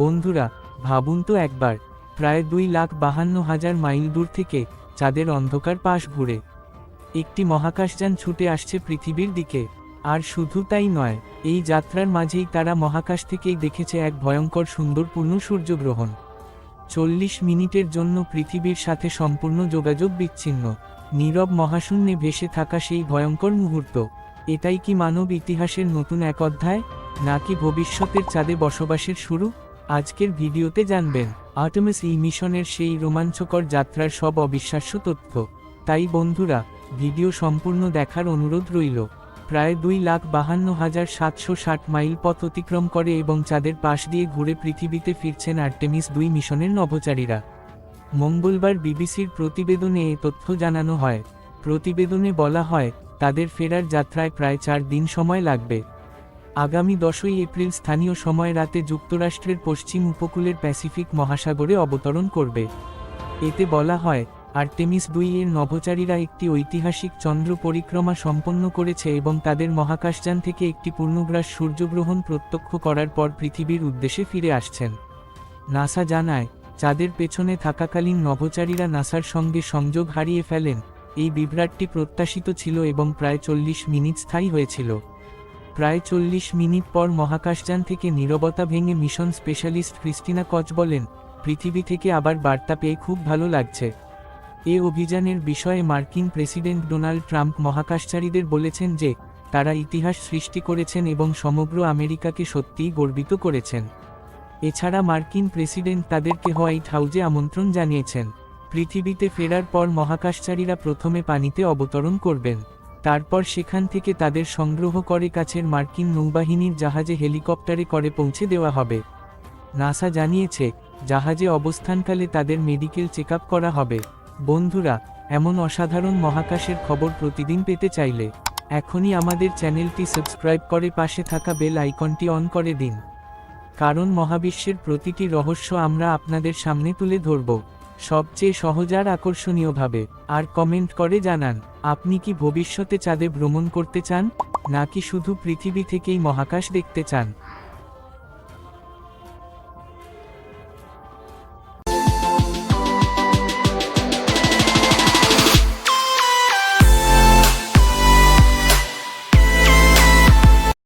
বন্ধুরা, ভাবুন তো একবার, প্রায় 2,52,000 মাইল দূর থেকে চাঁদের অন্ধকার পাশ ঘুরে একটি মহাকাশযান ছুটে আসছে পৃথিবীর দিকে। আর শুধু তাই নয়, এই যাত্রার মাঝেই তারা মহাকাশ থেকেই দেখেছে এক ভয়ঙ্কর সুন্দরপূর্ণ সূর্যগ্রহণ। 40 মিনিটের জন্য পৃথিবীর সাথে সম্পূর্ণ যোগাযোগ বিচ্ছিন্ন, নীরব মহাশূন্যে ভেসে থাকা সেই ভয়ঙ্কর মুহূর্ত। এটাই কি মানব ইতিহাসের নতুন এক অধ্যায়, নাকি ভবিষ্যতের চাঁদে বসবাসের শুরু? আজকের ভিডিওতে জানবেন আর্টেমিস মিশনের সেই রোমাঞ্চকর যাত্রার সব অবিশ্বাস্য তথ্য। তাই বন্ধুরা, ভিডিও সম্পূর্ণ দেখার অনুরোধ রইল। প্রায় 2,52,760 মাইল পথ অতিক্রম করে এবং চাঁদের পাশ দিয়ে ঘুরে পৃথিবীতে ফিরছেন আর্টেমিস 2 মিশনের নভোচারীরা। মঙ্গলবার বিবিসির প্রতিবেদনে এ তথ্য জানানো হয়। প্রতিবেদনে বলা হয়, তাদের ফেরার যাত্রায় প্রায় 4 দিন সময় লাগবে। আগামী 10 এপ্রিল স্থানীয় সময় রাতে যুক্তরাষ্ট্রের পশ্চিম উপকূলের প্যাসিফিক মহাসাগরে অবতরণ করবে। এতে বলা হয়, আর্টেমিস 2 এর নভোচারীরা একটি ঐতিহাসিক চন্দ্র পরিক্রমা সম্পন্ন করেছে এবং তাদের মহাকাশযান থেকে একটি পূর্ণগ্রাস সূর্যগ্রহণ প্রত্যক্ষ করার পর পৃথিবীর উদ্দেশ্যে ফিরে আসছেন। নাসা জানায়, চাঁদের পেছনে থাকাকালীন নভোচারীরা নাসার সঙ্গে সংযোগ হারিয়ে ফেলেন। এই বিভ্রাটটি প্রত্যাশিত ছিল এবং প্রায় 40 মিনিট স্থায়ী হয়েছিল। প্রায় 40 মিনিট পর মহাকাশযান থেকে নীরবতা ভেঙে মিশন স্পেশালিস্ট ক্রিস্টিনা কচ বলেন, পৃথিবী থেকে আবার বার্তা পেয়ে খুব ভালো লাগছে। এ অভিযানের বিষয়ে মার্কিন প্রেসিডেন্ট ডোনাল্ড ট্রাম্প মহাকাশচারীদের বলেছেন যে, তারা ইতিহাস সৃষ্টি করেছেন এবং সমগ্র আমেরিকাকে সত্যিই গর্বিত করেছেন। এছাড়া মার্কিন প্রেসিডেন্ট তাদেরকে হোয়াইট হাউজে আমন্ত্রণ জানিয়েছেন। পৃথিবীতে ফেরার পর মহাকাশচারীরা প্রথমে পানিতে অবতরণ করবেন। তারপর সেখান থেকে তাদের সংগ্রহ করে কাছের মার্কিন নৌবাহিনীর জাহাজে হেলিকপ্টারে করে পৌঁছে দেওয়া হবে। নাসা জানিয়েছে, জাহাজে অবস্থানকালে তাদের মেডিকেল চেকআপ করা হবে। বন্ধুরা, এমন অসাধারণ মহাকাশের খবর প্রতিদিন পেতে চাইলে এখনই আমাদের চ্যানেলটি সাবস্ক্রাইব করে পাশে থাকা বেল আইকনটি অন করে দিন। কারণ মহাবিশ্বের প্রতিটি রহস্য আমরা আপনাদের সামনে তুলে ধরব, সবচেয়ে সহজ আর আকর্ষণীয়ভাবে। আর কমেন্ট করে জানান, আপনি কি ভবিষ্যতে চাঁদে ভ্রমণ করতে চান, নাকি শুধু পৃথিবী থেকেই মহাকাশ দেখতে চান?